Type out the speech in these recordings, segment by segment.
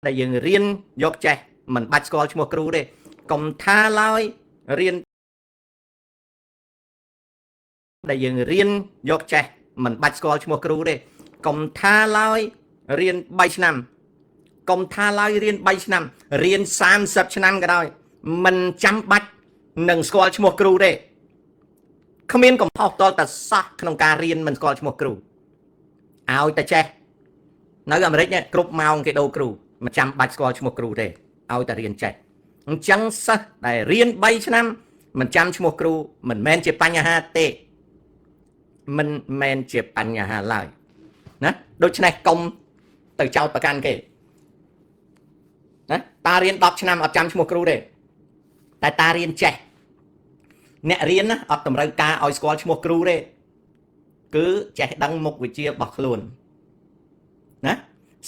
ដែលយើងរៀនយកចេះមិនបាច់ស្គាល់ឈ្មោះគ្រូទេកុំថាឡើយរៀនដែលយើងរៀនយកចេះមិនបាច់ស្គាល់ឈ្មោះគ្រូទេកុំថាឡើយរៀន3ឆ្នាំកុំថាឡើយរៀន3ឆ្នាំរៀន30ឆ្នាំក៏ដោយមិនចាំបាច់នឹងស្គាល់ឈ្មោះគ្រូទេគ្មានកំហុសតតែសោះក្នុងការរៀនមិនស្គាល់ឈ្មោះគ្រូឲ្យតែចេះនៅអាមេរិកនេះគ្រប់ម៉ោងគេដូរគ្រូមិនចាំបាច់ស្គាល់ឈ្មោះគ្រូទេឲ្យតែរៀនចេះអញ្ចឹងសិស្សដែលរៀន3ឆ្នាំមិនចាំឈ្មោះគ្រូមិនមែនជាបញ្ហាទេមិនមែនជាបញ្ហាឡើយណាដូច្នេះកុំទៅចោទប្រកាន់គេណាតារៀន10ឆ្នាំអត់ចាំឈ្មោះគ្រូទេតែតារៀនចេះអ្នករៀនណាអត់តម្រូវការឲ្យស្គាល់ឈ្មោះគ្រូទេគឺចេះដឹងមុខវិជ្ជារបស់ខ្លួនណា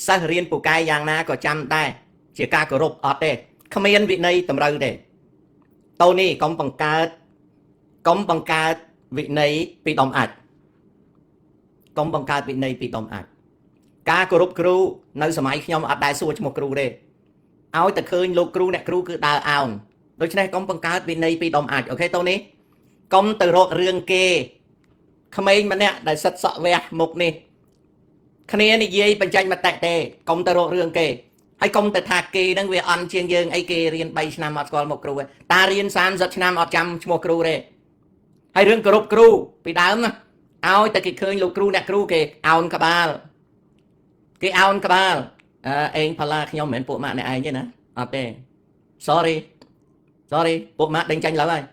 សិស្សរៀនពូកែយ៉ាងណាក៏ចាំដែរជាការគោរពអត់ទេគ្មានវិន័យតម្រូវទេតូនេះកុំបង្កើតវិន័យពីដុំអាចកុំបង្កើតវិន័យពីដុំអាចការគោរពគ្រូនៅសម័យខ្ញុំអត់ដែលសួរឈ្មោះគ្រូទេឲ្យតែឃើញលោកគ្រូអ្នកគ្រូគឺដើរអោនដូច្នេះកុំបង្កើតវិន័យពីដុំអាចអូខេតូនេះកុំទៅរករឿងគេក្មេងម្នាក់ដែលសិតសក់វះមុខនេះគ្នានិយាយបញ្ចេញមតិទេកុំទៅរករឿងគេហើយកុំទៅថាគេនឹងវាអន់ជាងយើងអីគេរៀន3ឆ្នាំអត់ស្គាល់មុខគ្រូទេតារៀន30ឆ្នាំអត់ចាំឈ្មោះគ្រូទេហើយរឿងគោរពគ្រូពីដើមណាឲ្យតែគេឃើញលោកគ្រូអ្នកគ្រូគេអោនក្បាលអេងផាឡាខ្ញុំមិនមែនពួកម៉ាក់អ្នកឯងទេណាអត់ទេ sorry ពួកម៉ាក់ដេញចាញ់ឡើយហើយ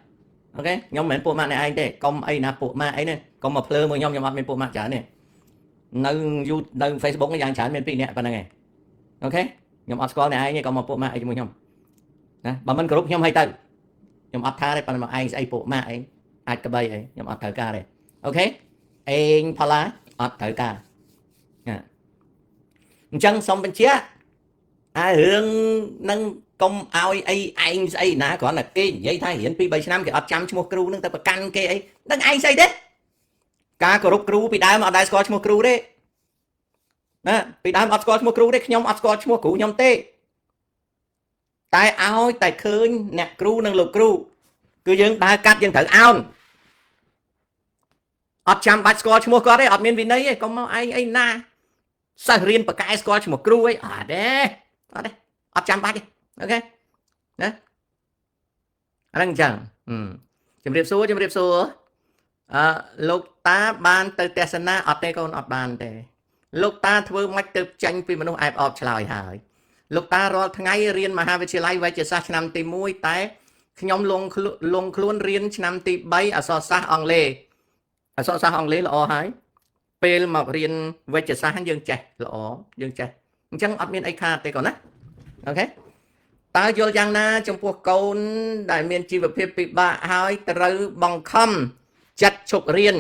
អូខេខ្ញុំមិនមែនពួកម៉ាក់អ្នកឯងទេកុំអីណាពួកម៉ាក់អីនេះកុំមកភ្លើមួយខ្ញុំអត់មានពួកម៉ាក់ច្រើនទេនៅនៅ Facebook យ៉ាងច្រើនមាន2នាក់ប៉ុណ្្នឹងឯងអូខេខ្ញុំអត់ស្គាល់អ្នកឯងទេកុំមកពួកម៉ាក់អីជាមួយខ្ញុំណាបើមិនគ្រប់ខ្ញុំឲ្យទៅខ្ញុំអត់ថាទេប៉ុន្តែមកឯងស្អីពួកម៉ាក់អីអាចក្បីអីខ្ញុំអត់ត្រូវការទេអូខេអេងផាឡាអត់ត្រូវការណាអញ្ចឹងសូមបញ្ជាក់រឿងនឹងកុំឲ្យអីឯងស្អីណាគ្រាន់តែគេនិយាយថារៀន2 3ឆ្នាំគេអត់ចាំឈ្មោះគ្រូនឹងទៅប្រកាន់គេអីនឹងឯងស្អីទេការគោរពគ្រូពីដើមអត់ដែលស្គាល់ឈ្មោះគ្រូទេណាពីដើមអត់ស្គាល់ឈ្មោះគ្រូទេខ្ញុំអត់ស្គាល់ឈ្មោះគ្រូខ្ញុំទេតែឲ្យតែឃើញអ្នកគ្រូនិងលោកគ្រូគឺយើងដើរកាត់យើងត្រូវអោនអត់ចាំបាច់ស្គាល់ឈ្មោះគាត់ទេអត់មានវិន័យទេកុំមកឯងអីណាសិស្សរៀនបកកែស្គាល់ឈ្មោះគ្រូអីអត់ទេអត់ចាំបាច់ទេអូខេណាអាហ្នឹងអញ្ចឹងជំរាបសួរលោកតាបានទៅទស្សនាអត់ទេកូនអត់បានទេលោកតាធ្វើម៉េចទៅចាញ់ពីមនុស្សអែបអបឆ្លើយហើយលោកតារាល់ថ្ងៃរៀនមហាវិទ្យាល័យវេជ្ជសាស្ត្រឆ្នាំទី1តែខ្ញុំលងខ្លួនរៀនឆ្នាំទី3អក្សរសាស្ត្រអង់គ្លេសល្អហើយពេលមករៀនវេជ្ជសាស្ត្រយើងចេះល្អយើងចេះអញ្ចឹងអត់មានអីខាតទេកូនណាអូខេតើយល់យ៉ាងណាចំពោះកូនដែលមានជីវភាពពិបាកហើយត្រូវបង្ខំចិត្តឈប់រៀន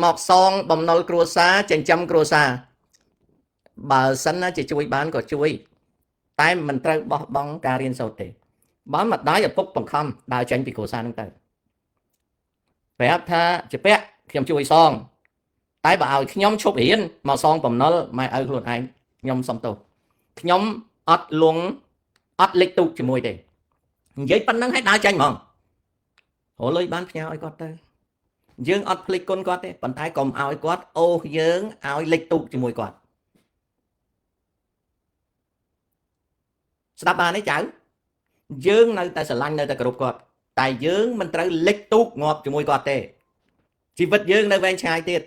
មកសងបំណុលគ្រួសារចិញ្ចឹមគ្រួសារបើសិនណាជាជួយបានក៏ជួយតែមិនត្រូវបោះបង់ការរៀនសូត្រទេបើម្ដាយឪពុកបង្ខំដើរចេញពីគ្រួសារហ្នឹងទៅប្រាប់ថាជាពាក់ខ្ញុំជួយសងតែបើឲ្យខ្ញុំឈប់រៀនមកសងបំណុលម៉ែឪខ្លួនឯងខ្ញុំសុំទោសខ្ញុំអត់លេចទូកជាមួយទេនិយាយប៉ុណ្្នឹងឲ្យដើរចាញ់ហ្មងរលុយបានផ្ញើឲ្យគាត់ទៅយើងអត់ភ្លេចគុណគាត់ទេប៉ុន្តែកុំឲ្យគាត់អូសយើងឲ្យលេចទូកជាមួយគាត់ស្ដាប់បានទេចៅយើងនៅតែស្រឡាញ់នៅតែគោរពគាត់តែយើងមិនត្រូវលេចទូកងាប់ជាមួយគាត់ទេជីវិតយើងនៅវែងឆ្ងាយទៀត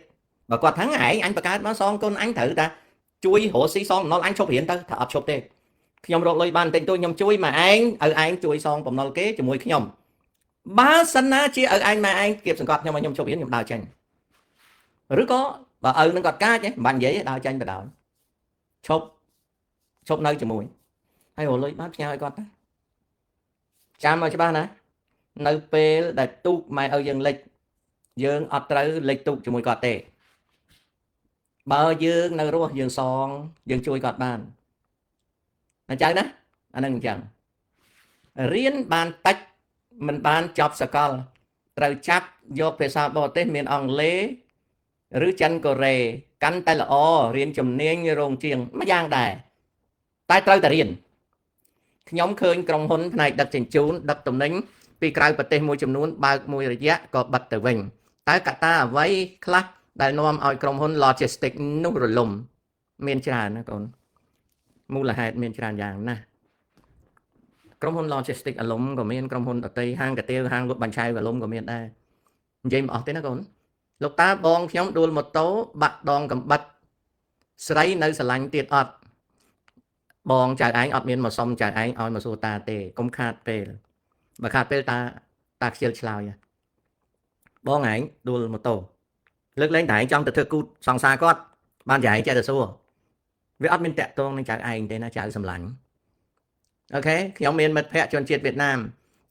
បើគាត់ថាឯងអញបង្កើតមកសងគុណអញត្រូវតែជួយរកស៊ីសងបំណុលអញឈប់រៀនទៅថាអត់ឈប់ទេខ្ញុំរកលុយបានតិចតួចខ្ញុំជួយមកឯងឲ្យឯងជួយសងបំណុលគេជាមួយខ្ញុំបើសិនណាជាឲ្យឯងមកឯងគៀបសង្កត់ខ្ញុំឲ្យខ្ញុំឈប់រៀនខ្ញុំដើរចេញឬក៏បើឪនឹងគាត់កាចមិនបាច់និយាយដើរចេញទៅដល់ឈប់នៅជាមួយហើយរកលុយបានផ្ញើឲ្យគាត់ទៅចាំឲ្យច្បាស់ណានៅពេលដែលទូកម៉ែឪយើងលេចយើងអត់ត្រូវលេចទូកជាមួយគាត់ទេបើយើងនៅរស់យើងសងយើងជួយគាត់បានអញ្ចឹងណាអានឹងអញ្ចឹងរៀនបានតិចមិនបានចប់សកលត្រូវចាប់យកភាសាបរទេសមានអង់គ្លេសឬចិនកូរ៉េកាន់តែល្អរៀនជំនាញរោងជាងមួយយ៉ាងដែរតែត្រូវតែរៀន ខ្ញុំឃើញក្រុមហ៊ុនផ្នែកដឹកជញ្ជូនដឹកទំនិញពីក្រៅប្រទេសមួយចំនួនបើកមួយរយៈក៏បិទទៅវិញតើកត្តាអ្វីខ្លះដែលនាំឲ្យក្រុមហ៊ុន logistics នោះរលំមានច្រើនណាកូនមូលហេតុមានច្រើនយ៉ាងណាស់ក្រុមហ៊ុន logistics អាលុំក៏មានក្រុមហ៊ុនដទៃហាងកាទៀវហាងលក់បាញ់ឆែវអាលុំក៏មានដែរនិយាយមិនអស់ទេណាកូនលោកតាបងខ្ញុំដួលម៉ូតូបាក់ដងកំបិតស្រីនៅស្រឡាញ់ទៀតអត់បងចៅឯងអត់មានមកសុំចៅឯងឲ្យមកសួរតាទេកុំខាតពេលបើខាតពេលតាខ្ជិលឆ្លើយបងឯងដួលម៉ូតូលើកលែងតែឯងចង់ទៅធ្វើគូសង្សារគាត់បានចៅឯងចេះតែសួរវាអត់មានតាក់ទងនឹងចៅឯងទេណាចៅសម្លាញ់អូខេខ្ញុំមានមិត្តភ័ក្តិជនជាតិវៀតណាម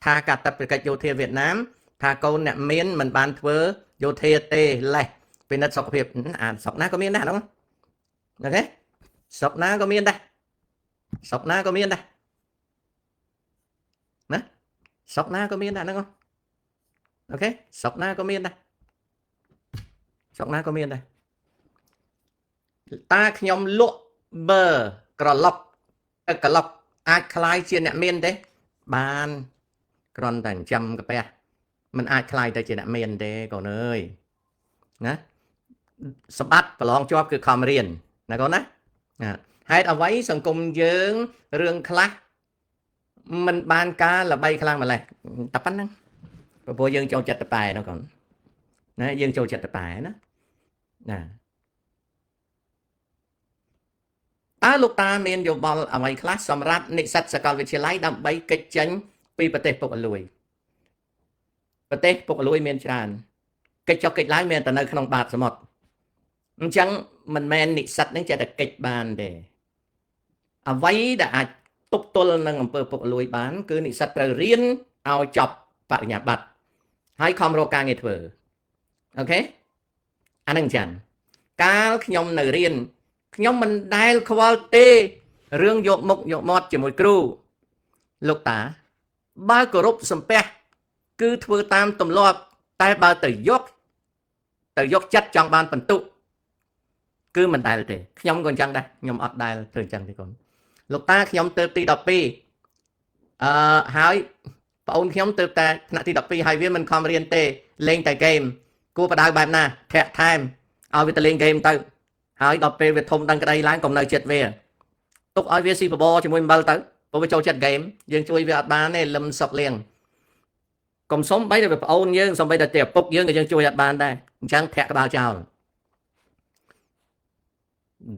ថាកាតព្វកិច្ចយោធាវៀតណាមថាកូនអ្នកមានមិនបានធ្វើយោធាទេលេះពិនិត្យសុខភាពអាស្រុកណាក៏មានដែរហ្នឹងអូខេស្រុកណាក៏មានដែរស្រុកណាក៏មានដែរណាស្រុកណាក៏មានដែរហ្នឹងអូខេស្រុកណាក៏មានដែរស្រុកណាក៏មានដែរតាខ្ញុំលក់បើក្រឡុកទឹកក្រឡុកអាចคล้ายជាអ្នកមានទេបានគ្រាន់តែចិញ្ចឹមកាពះมันអាចคล้ายទៅជាអ្នកមានទេកូនអើយណាសម្បត្តិប្រឡងជាប់គឺខំរៀនណាកូនណាហេតុអ្វីសង្គមយើងរឿងខ្លះมันបានការល្បីខ្លាំងម្លេះតែប៉ុណ្្នឹងព្រោះយើងចូលចិត្តតប៉ែណាកូនណាយើងចូលចិត្តតប៉ែណាតើលោកតាមានយោបល់អ្វីខ្លះសម្រាប់និស្សិតសាកលវិទ្យាល័យដើម្បីគេចចេញពីប្រទេសពុករលួយប្រទេសពុករលួយមានច្រើនគេចចុះគេចឡើងមានតែនៅក្នុងបាតសមុទ្រអញ្ចឹងមិនមែននិស្សិតនឹងចេះតែគេចបានទេអ្វីដែលអាចទប់ទល់នឹងអំពើពុករលួយបានគឺនិស្សិតត្រូវរៀនឲ្យចប់បរិញ្ញាបត្រហើយខំរកការងារធ្វើអូខេអានឹងចឹងកាលខ្ញុំនៅរៀនខ្ញុំមិនដែលខ្វល់ទេរឿងយកមុខយកមាត់ជាមួយគ្រូលោកតាបើគោរពសំពះគឺធ្វើតាមទម្លាប់តែបើទៅយកចិត្តចង់បានបន្ទុកគឺមិនដែលទេខ្ញុំក៏អញ្ចឹងដែរខ្ញុំអត់ដែលធ្វើអញ្ចឹងទេកូនលោកតាខ្ញុំទៅទី12ហើយបងអូនខ្ញុំទៅតែថ្នាក់ទី12ហើយវាមិនខំរៀនទេលេងតែហ្គេមគួរបដៅបែបណាធាក់ថែមឲ្យវាទៅលេងហ្គេមទៅហើយដល់ពេលវាធំដឹងក្តីឡើងកុំនៅចិត្តវាទុកឲ្យវាស៊ីបបរជាមួយអំបិលទៅព្រោះវាចូលចិត្តហ្គេមយើងជួយវាអត់បានទេលឹមសុកលៀងកុំសុំបីតែប្អូនយើងសុំបីតែឪពុកយើងក៏យើងជួយអត់បានដែរអញ្ចឹងធាក់ក្បាលចោល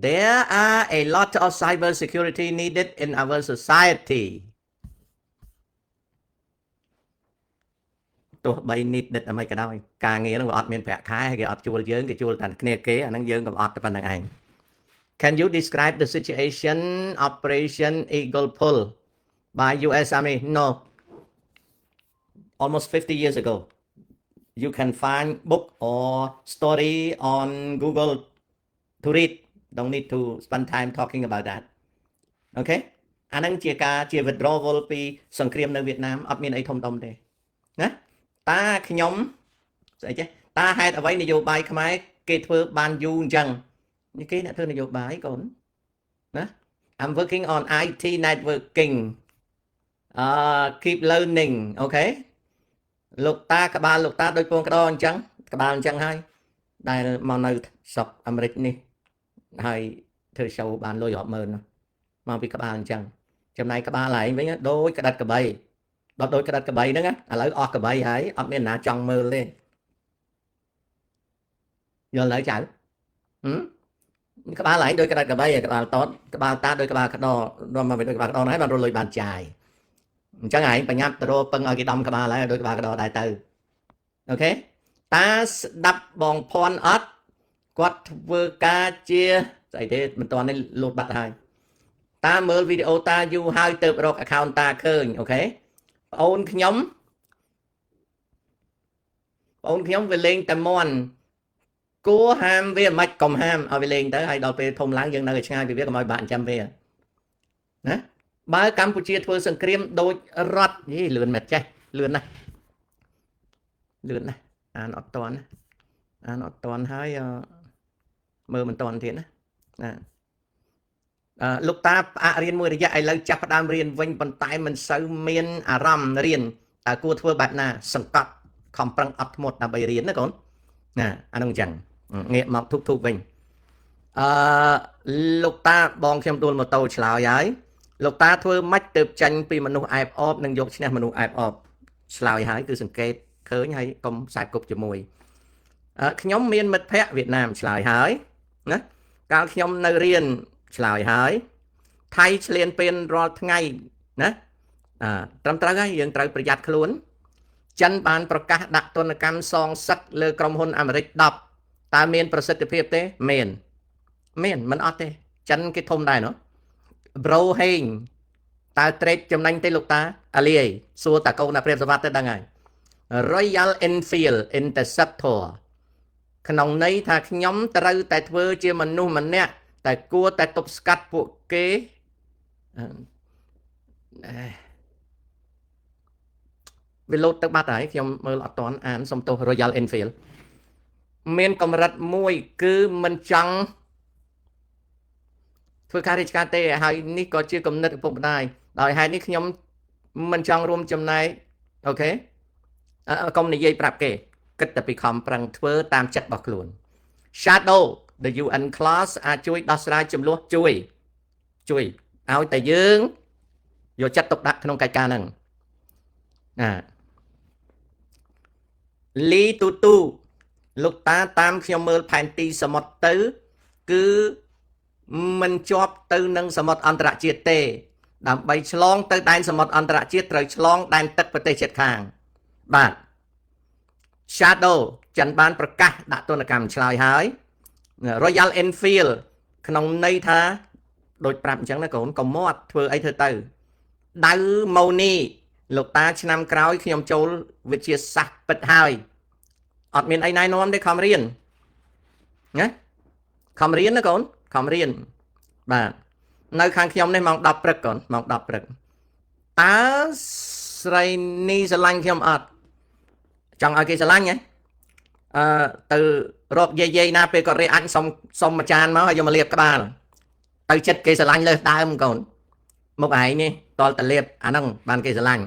There are a lot of cyber security needed in our society ទោះបី needed អ្វីក៏ដោយការងារហ្នឹងវាអត់មានប្រាក់ខែគេអត់ជួលយើងគេជួលតែគ្នាគេអាហ្នឹងយើងក៏អត់តែប៉ុណ្្នឹងឯង Can you describe the situation Operation Eagle Pull by US Army No almost 50 years ago you can find book or story on Google to read don't need to spend time talking about that okay អាហ្នឹងជា withdrawal ពីសង្គ្រាមនៅវៀតណាមអត់មានអីធំៗទេណាតាខ្ញុំស្អីចេះតាហេតុអ្វីនយោបាយខ្មែរគេធ្វើបានយូរអញ្ចឹងគេអ្នកធ្វើនយោបាយកូនណា I'm working on IT networking keep learning okay លោកតាក្បាលលោកតាដូចពងក្តោអញ្ចឹងក្បាលអញ្ចឹងហើយដែលមកនៅស្រុកអាមេរិកនេះហើយធ្វើ show បានលុយរាប់ម៉ឺនមកពីក្បាលអញ្ចឹងចំណែកក្បាលឯងវិញដូចក្តាត់កបីដល់ដូចក្តាត់កបីហ្នឹងឥឡូវអស់កបីហើយអត់មានណាចង់មើលទេយល់ហើយចៅក្បាលឯងដូចក្តាត់កបីក្បាលតតក្បាលតាដូចក្បាលក្តោដល់មកដូចក្បាលក្តោហ្នឹងបានរលុយបានចាយអញ្ចឹងឯងបញ្ញាប់ទៅរកពឹងឲ្យគេដំក្បាលហើយដូចក្បាលក្តោដែរទៅអូខេតាស្ដាប់បងភ័ណ្ឌអត់គាត់ធ្វើការជាស្អីទេមិនទាន់នេះលោតបាត់ហើយតាមើលវីដេអូតាយូរហើយទៅរក account តាឃើញអូខេបងអូនខ្ញុំវាលេងតែមន់គួរហាមវាមិនកុំហាមឲ្យវាលេងទៅហើយដល់ពេលធំឡើងយើងនៅឆ្ងាយពីវាកុំឲ្យបាក់ចាំវាណាបើកម្ពុជាធ្វើសង្គ្រាមដូចរត់លឿនមែនចេះលឿនណាស់អានអត់តាន់ហើយមើលមិនតាន់ទៀតណា លោកតាផ្អាករៀនមួយរយៈឥឡូវចាប់ផ្ដើមរៀនវិញប៉ុន្តែមិនសូវមានអារម្មណ៍រៀនតើគួរធ្វើបែបណាសង្កត់ខំប្រឹងអត់ធ្មត់ដើម្បីរៀនណាកូនណាអានោះអញ្ចឹងងាកមកធុបវិញលោកតាបងខ្ញុំដួលម៉ូតូឆ្លើយហើយលោកតាធ្វើម៉េចទៅចាញ់ពីមនុស្សអែបអបនិងយកឈ្នះមនុស្សអែបអបឆ្លើយហើយគឺសង្កេតឃើញហើយកុំខ្សែគប់ជាមួយខ្ញុំមានមិត្តភ័ក្តិវៀតណាមឆ្លើយហើយណាកាលខ្ញុំនៅរៀនឆ្លើយហើយថៃឆ្លៀនពៀនរាល់ថ្ងៃណាត្រឹមត្រូវហើយយើងត្រូវប្រយ័ត្នខ្លួនចិនបានប្រកាសដាក់ទណ្ឌកម្មសងសឹកលើក្រុមហ៊ុនអាមេរិក10តើមានប្រសិទ្ធភាពទេមានមិនអត់ទេចិនគេធំដែរណោះប្រូហេងតើត្រេកចំណេញទេលោកតាអាលីសួរតាកូនណាព្រាបសវត្តទៅដឹងហើយ Royal Enfield Interceptor ក្នុងន័យថាខ្ញុំត្រូវតែធ្វើជាមនុស្សម្នាក់តែគួរតែទប់ស្កាត់ពួកគេវាលោតទៅបាត់ហើយខ្ញុំមើលអត់ទាន់អានសុំទោស Royal Enfield មានកម្រិតមួយគឺមិនចង់ធ្វើការរាជការទេហើយនេះក៏ជាគំនិតឪពុកម្ដាយដោយហេតុនេះខ្ញុំមិនចង់រួមចំណែកអូខេកុំនិយាយប្រាប់គេគិតតែពីខំប្រឹងធ្វើតាមចិត្តរបស់ខ្លួន Shadow the UN class អាចជួយដោះស្រាយចំនួនជួយឲ្យតែយើងយកចិត្តទុកដាក់ក្នុងកិច្ចការហ្នឹងលីទូទូលោកតាតាមខ្ញុំមើលផែនទីសមុទ្រទៅគឺមិនជាប់ទៅនឹងសមុទ្រអន្តរជាតិទេដើម្បីឆ្លងទៅដែនសមុទ្រអន្តរជាតិត្រូវឆ្លងដែនទឹកប្រទេសជិតខាងបាទ Shadow ចិនបានប្រកាសដាក់ទណ្ឌកម្មឆ្លើយហើយ Royal Enfield ក្នុងន័យថាដូចប្រាប់អញ្ចឹងណាកូនកុំមាត់ធ្វើអីធ្វើទៅដៅម៉ូនីលោកតាឆ្នាំក្រោយខ្ញុំចូលវិទ្យាសាស្ត្រពិតហើយអត់មានអីណែនាំទេខំរៀនណាខំរៀនណាកូនខំរៀនបាទនៅខាងខ្ញុំនេះម៉ោង10ព្រឹកកូនម៉ោង10ព្រឹកតើស្រីនេះស្រឡាញ់ខ្ញុំអត់ចង់ឲ្យគេស្រឡាញ់ហ៎ទៅរកយាយណាពេលគាត់រៀបអញសុំមួយចានមកឲ្យយកមកលាបក្បាលទៅចិត្តគេស្រឡាញ់លើសដើមកូនមុខឯងនេះតលតលាបអាហ្នឹងបានគេស្រឡាញ់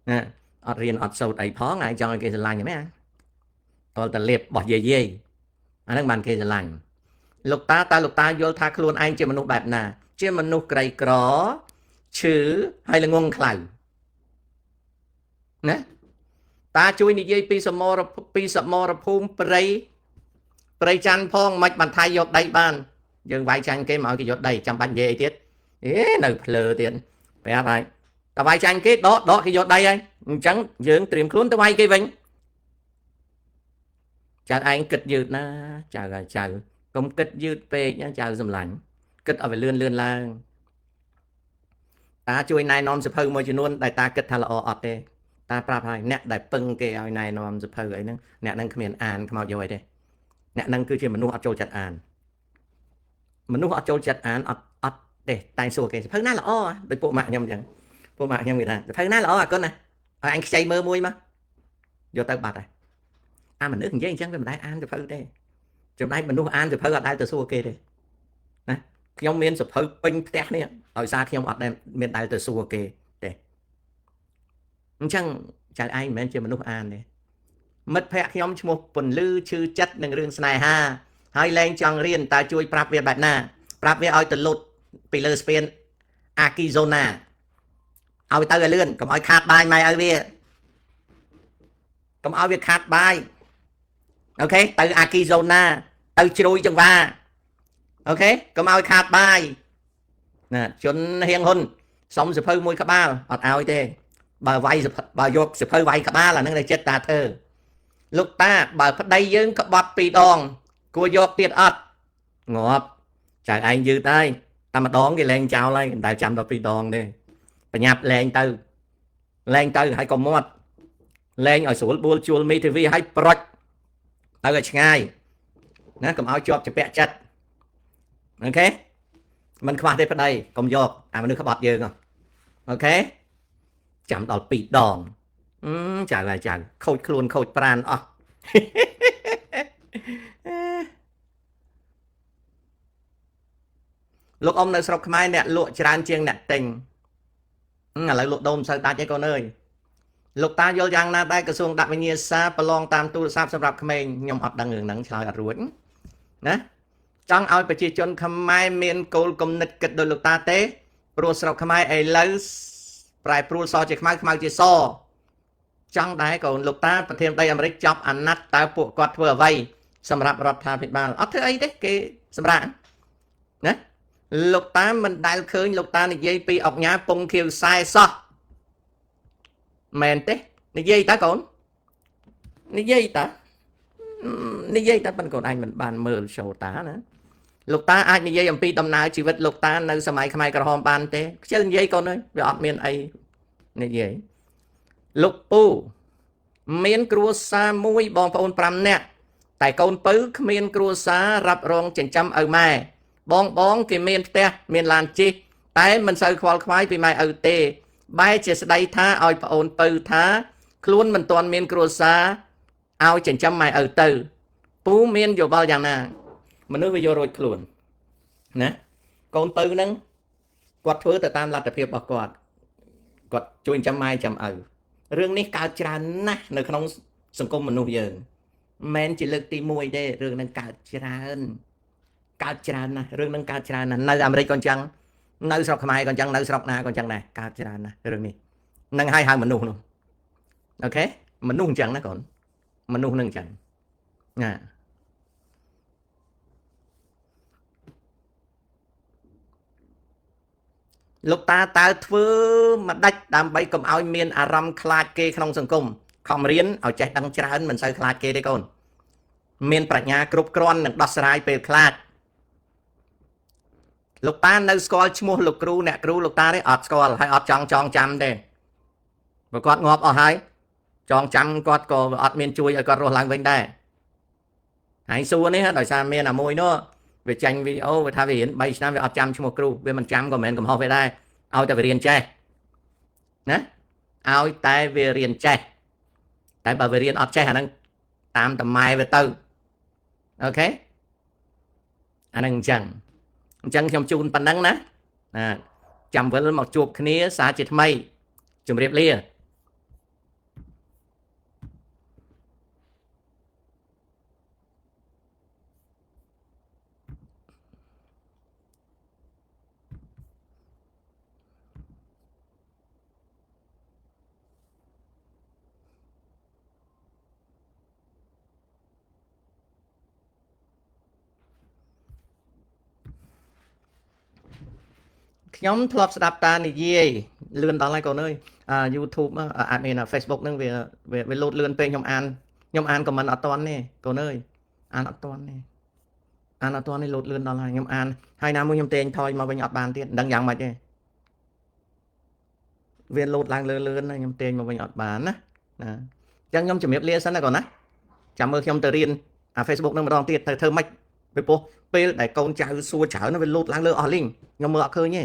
ណាអត់រៀនអត់សូត្រអីផងឯងចង់ឲ្យគេស្រឡាញ់ទេណាតលតលាបរបស់យាយអាហ្នឹងបានគេស្រឡាញ់លោកតាលោកតាយល់ថាខ្លួនឯងជាមនុស្សបែបណាជាមនុស្សក្រីក្រឈឺហើយល្ងងខ្លៅណាតាជួយនិយាយពីសមរភូមិព្រៃច័ន្ទផងមិនបានថៃយកដីបានយើងវាយចាញ់គេមកឲ្យគេយកដីចាំបាច់និយាយអីទៀតនៅភ្លើទៀតប្រាប់ហើយតែវាយចាញ់គេដកគេយកដីហើយអញ្ចឹងយើងត្រៀមខ្លួនទៅវាយគេវិញចៅឯងគិតយឺតណាចៅកុំគិតយឺតពេកណាចៅសម្លាញ់គិតឲ្យវាលឿនឡើងតាជួយណែនាំសភៅមួយចំនួនដែលតាគិតថាល្អអត់ទេតាប្រាប់ហើយអ្នកដែលពឹងគេឲ្យណែនាំសភៅអីហ្នឹងអ្នកហ្នឹងគ្មានអានខ្មោចយកអីទេអ្នកហ្នឹងគឺជាមនុស្សអត់ចូលចិត្តអានមនុស្សអត់ចូលចិត្តអានអត់ទេតែសួរគេសភៅណាល្អដូចពួកម៉ាក់ខ្ញុំអញ្ចឹងពួកម៉ាក់ខ្ញុំគេថាសភៅណាល្អអាកូនណាឲ្យអញខ្ចីមើលមួយមកយកទៅបាត់ហើយអាមនុស្សនិយាយអញ្ចឹងវាមិនដែលអានសភៅទេចំណែកមនុស្សអានសភៅអត់ដែលទៅសួរគេទេណាខ្ញុំមានសភៅពេញផ្ទះនេះដោយសារខ្ញុំអត់ដែលមានដែលទៅសួរគេទេអញ្ចឹងចៅឯងមិនមែនជាមនុស្សអានទេមិត្តភ័ក្តិខ្ញុំឈ្មោះពន្លឺឈឺចិត្តនឹងរឿងស្នេហាហើយលែងចង់រៀនតើជួយប្រាប់វាបែបណាប្រាប់វាឲ្យទៅលុតពីលើស្ពានអាគីហ្សូណាឲ្យទៅឲ្យលឿនកុំឲ្យខាតបាយម៉ែឲ្យវាកុំឲ្យវាខាតបាយអូខេទៅអាគីហ្សូណាទៅជ្រួយចង្វាអូខេកុំឲ្យខាតបាយណាជន់ហៀងហ៊ុនសុំសភៅមួយក្បាលអត់ឲ្យទេបើយកសភៅវាយក្បាលអាហ្នឹងតែចិត្តតាធ្វើលោកតាបើប្តីយើងក្បត់2ដងគួរយកទៀតអត់ងាប់ចៅឯងយឺតហើយតែម្ដងគេលែងចោលហើយមិនដែលចាំដល់2ដងទេបញ្ញាប់លែងទៅហើយកុំមាត់លែងឲ្យស្រួលបួលជួលមីធីវីឲ្យប្រុចទៅឲ្យឆ្ងាយណាកុំឲ្យជាប់ជាពាក់ចិត្តអូខេមិនខ្វះទេប្តីកុំយកអាមនុស្សក្បត់យើងអូខេចាំដល់2ដងចៅខូចខ្លួនខូចប្រាណអស់ លោកអ៊ំនៅស្រុកខ្មែរអ្នកលក់ច្រើនជាងអ្នកទិញឥឡូវលក់ដូរមិនសូវដាច់ទេកូនអើយលោកតាយល់យ៉ាងណាដែរក្រសួងដាក់វិញ្ញាសាប្រឡងតាមទូរស័ព្ទសម្រាប់ក្មេងខ្ញុំអត់ដឹងរឿងហ្នឹងឆ្លើយអត់រួចណាចង់ឲ្យប្រជាជនខ្មែរមានគោលគំនិតគិតដោយលោកតាទេព្រោះស្រុកខ្មែរឥឡូវប្រែប្រួលសជាខ្មៅខ្មៅជាសចង់ដែរកូនលោកតាប្រធានាធិបតីអាមេរិកចាប់អាណត្តិតើពួកគាត់ធ្វើអ្វីសម្រាប់រដ្ឋាភិបាលអត់ធ្វើអីទេគេសម្រាប់ណាលោកតាមិនដែលឃើញលោកតានិយាយពីអង្គញាពងខៀវខ្សែសោះមែនទេនិយាយតើកូននិយាយតើប៉ុនកូនឯងមិនបានមើល show តាណាលោកតាអាចនិយាយអំពីដំណើរជីវិតលោកតានៅសម័យខ្មែរក្រហមបានទេខ្ជិលនិយាយកូនអើយវាអត់មានអីនិយាយលោកពូមានគ្រួសារមួយបងប្អូន5នាក់តែកូនពៅគ្មានគ្រួសាររ៉ាប់រងចិញ្ចឹមឪម៉ែបងគេមានផ្ទះមានឡានជិះតែមិនសូវខ្វល់ខ្វាយពីម៉ែឪទេបែរជាស្ដីថាឲ្យប្អូនពៅថាខ្លួនមិនទាន់មានគ្រួសារឲ្យចិញ្ចឹមម៉ែឪទៅពូមានយោបល់យ៉ាងណាមនុស្សវាយករួចខ្លួនណាកូនពៅហ្នឹងគាត់ធ្វើទៅតាមលទ្ធភាពរបស់គាត់ជួយចិញ្ចឹមម៉ែចិញ្ចឹមឪរឿងនេះកើតច្រើនណាស់នៅក្នុងសង្គមមនុស្សយើងមិនជាលើកទី1ទេរឿងហ្នឹងកើតច្រើនណាស់រឿងហ្នឹងកើតច្រើនណាស់នៅអាមេរិកក៏អញ្ចឹងនៅស្រុកខ្មែរក៏អញ្ចឹងនៅស្រុកណាក៏អញ្ចឹងដែរកើតច្រើនណាស់រឿងនេះនឹងឲ្យហៅមនុស្សនោះអូខេមនុស្សអញ្ចឹងណាកូនមនុស្សនឹងអញ្ចឹងណាលោកតាតើធ្វើមកដាច់ដើម្បីកុំឲ្យមានអារម្មណ៍ខ្លាចគេក្នុងសង្គមខំរៀនឲ្យចេះដឹងច្រើនមិនសូវខ្លាចគេទេកូនមានប្រាជ្ញាគ្រប់គ្រាន់នឹងដោះស្រាយពេលខ្លាចលោកតានៅស្គាល់ឈ្មោះលោកគ្រូអ្នកគ្រូលោកតាទេអត់ស្គាល់ហើយអត់ចង់ចាំទេបើគាត់ងាប់អស់ហើយចងចាំគាត់ក៏អត់មានជួយឲ្យគាត់រស់ឡើងវិញដែរហើយសួរនេះដោយសារមានអាមួយនោះវាចាញ់វីដេអូវាថាវារៀន3ឆ្នាំវាអត់ចាំឈ្មោះគ្រូវាមិនចាំក៏មិនមែនកំហុសវាដែរឲ្យតែវារៀនចេះណាឲ្យតែវារៀនចេះតែបើវារៀនអត់ចេះអាហ្នឹងតាមតម៉ែវាទៅអូខេអាហ្នឹងអញ្ចឹងខ្ញុំជូនប៉ុណ្ណឹងណាចាំវិលមកជួបគ្នាសារជាថ្មីជម្រាបលាខ្ញុំធ្លាប់ស្ដាប់តានិយាយលឿនដល់ហើយកូនអើយYouTube អត់មាន Facebook ហ្នឹងវាលោតលឿនពេកខ្ញុំអាន comment អត់តាន់ទេកូនអើយអានអត់តាន់ទេលោតលឿនដល់ហើយខ្ញុំអានហើយណាមួយខ្ញុំតែងថយមកវិញអត់បានទៀតមិនដឹងយ៉ាងម៉េចទេវាលោតឡើងលឿនខ្ញុំតែងមកវិញអត់បានណាអញ្ចឹងខ្ញុំជំរាបលាសិនណាកូនណាចាំមើលខ្ញុំទៅរៀនFacebook ហ្នឹងម្ដងទៀតទៅធ្វើម៉េចពីព្រោះពេលដែលកូនចៅសួរច្រើនវាលោតឡើងលើអស់លីងខ្ញុំមើលអត់ឃើញទេ